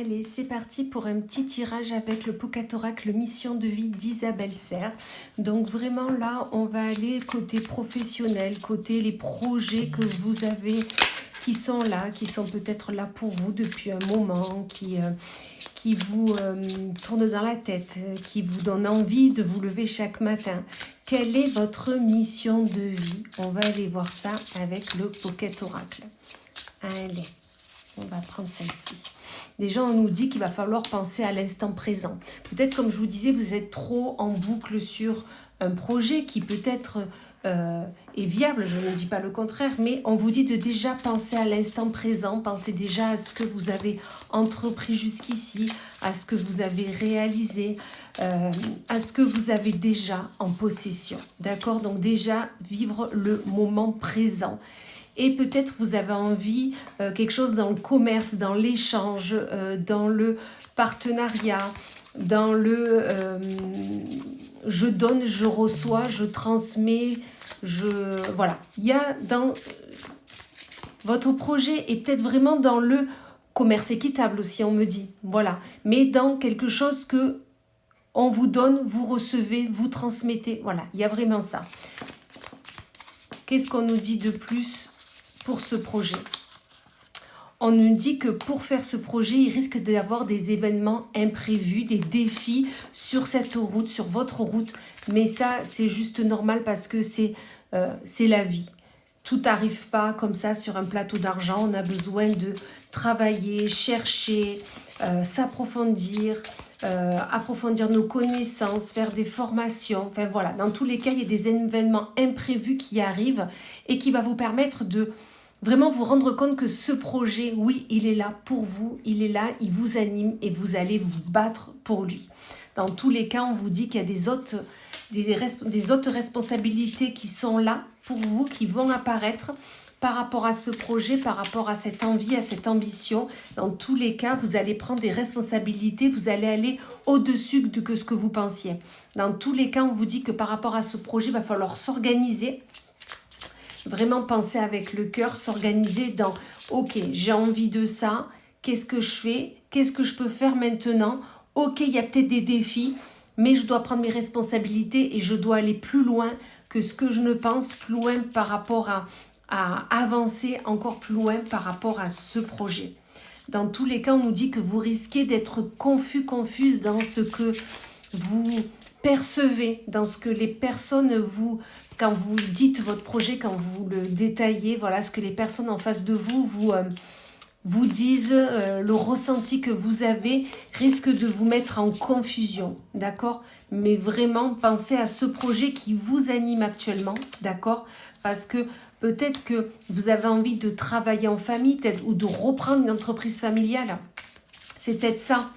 Allez, c'est parti pour un petit tirage avec le Pocket Oracle Mission de vie d'Isabelle Serre. Donc vraiment là, on va aller côté professionnel, côté les projets que vous avez qui sont là, qui sont peut-être là pour vous depuis un moment, qui vous tournent dans la tête, qui vous donnent envie de vous lever chaque matin. Quelle est votre mission de vie? On va aller voir ça avec le Pocket Oracle. Allez, on va prendre celle-ci. Déjà, on nous dit qu'il va falloir penser à l'instant présent. Peut-être, comme je vous disais, vous êtes trop en boucle sur un projet qui peut-être est viable, je ne dis pas le contraire, mais on vous dit de déjà penser à l'instant présent, pensez déjà à ce que vous avez entrepris jusqu'ici, à ce que vous avez réalisé, à ce que vous avez déjà en possession. D'accord? Donc déjà, vivre le moment présent. Et peut-être vous avez envie quelque chose dans le commerce, dans l'échange, dans le partenariat, dans le je donne, je reçois, je transmets, voilà. Il y a dans votre projet et peut-être vraiment dans le commerce équitable aussi, on me dit. Voilà. Mais dans quelque chose que on vous donne, vous recevez, vous transmettez. Voilà, il y a vraiment ça. Qu'est-ce qu'on nous dit de plus pour ce projet? On nous dit que pour faire ce projet, il risque d'avoir des événements imprévus, des défis sur cette route, sur votre route. Mais ça, c'est juste normal parce que c'est la vie. Tout n'arrive pas comme ça sur un plateau d'argent. On a besoin de travailler, chercher, s'approfondir, approfondir nos connaissances, faire des formations. Enfin voilà, dans tous les cas, il y a des événements imprévus qui arrivent et qui va vous permettre de vraiment vous rendre compte que ce projet, oui, il est là pour vous, il est là, il vous anime et vous allez vous battre pour lui. Dans tous les cas, on vous dit qu'il y a des autres responsabilités qui sont là pour vous, qui vont apparaître par rapport à ce projet, par rapport à cette envie, à cette ambition. Dans tous les cas, vous allez prendre des responsabilités, vous allez aller au-dessus de ce que vous pensiez. Dans tous les cas, on vous dit que par rapport à ce projet, il va falloir s'organiser. Vraiment penser avec le cœur, s'organiser dans « Ok, j'ai envie de ça, qu'est-ce que je fais? Qu'est-ce que je peux faire maintenant? Ok, il y a peut-être des défis, mais je dois prendre mes responsabilités et je dois aller plus loin que ce que je ne pense, plus loin par rapport à avancer encore plus loin par rapport à ce projet. » Dans tous les cas, on nous dit que vous risquez d'être confuse dans ce que vous percevez, dans ce que les personnes quand vous dites votre projet, quand vous le détaillez, voilà ce que les personnes en face de vous disent, le ressenti que vous avez risque de vous mettre en confusion, d'accord? Mais vraiment, pensez à ce projet qui vous anime actuellement, d'accord? Parce que peut-être que vous avez envie de travailler en famille, peut-être, ou de reprendre une entreprise familiale. C'est peut-être ça.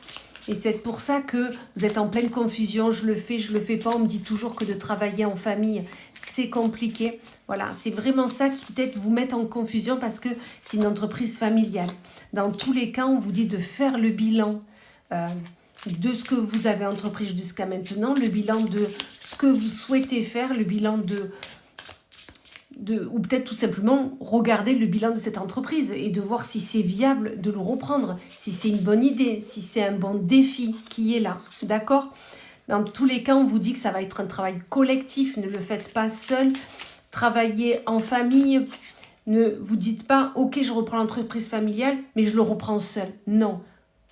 Et c'est pour ça que vous êtes en pleine confusion. Je le fais pas. On me dit toujours que de travailler en famille, c'est compliqué. Voilà, c'est vraiment ça qui peut-être vous met en confusion parce que c'est une entreprise familiale. Dans tous les cas, on vous dit de faire le bilan de ce que vous avez entrepris jusqu'à maintenant, le bilan de ce que vous souhaitez faire, le bilan ou peut-être tout simplement regarder le bilan de cette entreprise et de voir si c'est viable de le reprendre, si c'est une bonne idée, si c'est un bon défi qui est là, d'accord? Dans tous les cas, on vous dit que ça va être un travail collectif, ne le faites pas seul, travaillez en famille, ne vous dites pas « Ok, je reprends l'entreprise familiale, mais je le reprends seul ». Non,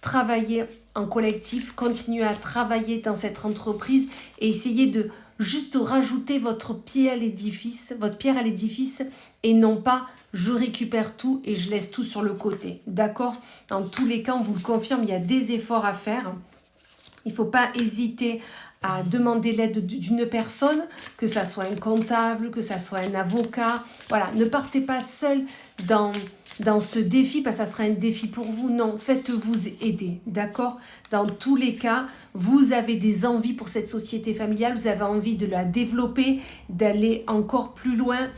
travaillez en collectif, continuez à travailler dans cette entreprise et essayez de juste rajouter votre pierre à l'édifice et non pas je récupère tout et je laisse tout sur le côté. D'accord? Dans tous les cas, on vous le confirme, il y a des efforts à faire. Il ne faut pas hésiter à demander l'aide d'une personne, que ça soit un comptable, que ça soit un avocat. Voilà, ne partez pas seul dans ce défi, parce que ça sera un défi pour vous. Non, faites-vous aider, d'accord? Dans tous les cas, vous avez des envies pour cette société familiale, vous avez envie de la développer, d'aller encore plus loin,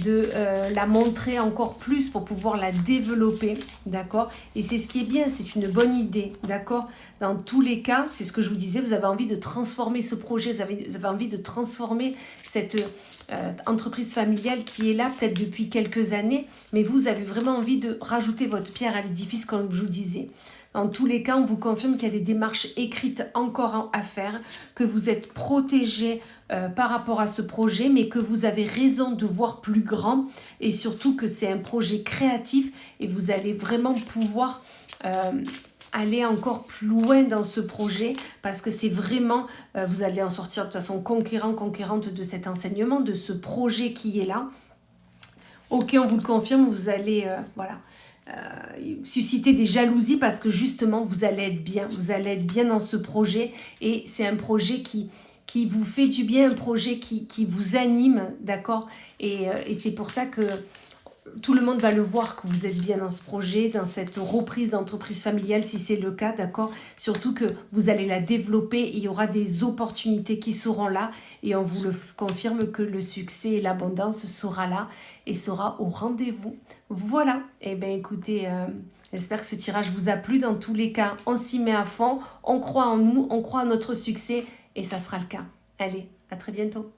de la montrer encore plus pour pouvoir la développer, d'accord? Et c'est ce qui est bien, c'est une bonne idée, d'accord? Dans tous les cas, c'est ce que je vous disais, vous avez envie de transformer ce projet, vous avez envie de transformer cette entreprise familiale qui est là peut-être depuis quelques années, mais vous avez vraiment envie de rajouter votre pierre à l'édifice comme je vous disais. En tous les cas, on vous confirme qu'il y a des démarches écrites encore à faire, que vous êtes protégé par rapport à ce projet, mais que vous avez raison de voir plus grand et surtout que c'est un projet créatif et vous allez vraiment pouvoir aller encore plus loin dans ce projet parce que c'est vraiment, vous allez en sortir de toute façon conquérante de cet enseignement, de ce projet qui est là. Ok, on vous le confirme, vous allez susciter des jalousies parce que justement vous allez être bien dans ce projet et c'est un projet qui vous fait du bien, un projet qui vous anime, d'accord, et c'est pour ça que tout le monde va le voir que vous êtes bien dans ce projet, dans cette reprise d'entreprise familiale, si c'est le cas, d'accord. Surtout que vous allez la développer, il y aura des opportunités qui seront là et on vous le confirme que le succès et l'abondance sera là et sera au rendez-vous. Voilà, et bien écoutez, j'espère que ce tirage vous a plu. Dans tous les cas, on s'y met à fond, on croit en nous, on croit à notre succès et ça sera le cas. Allez, à très bientôt.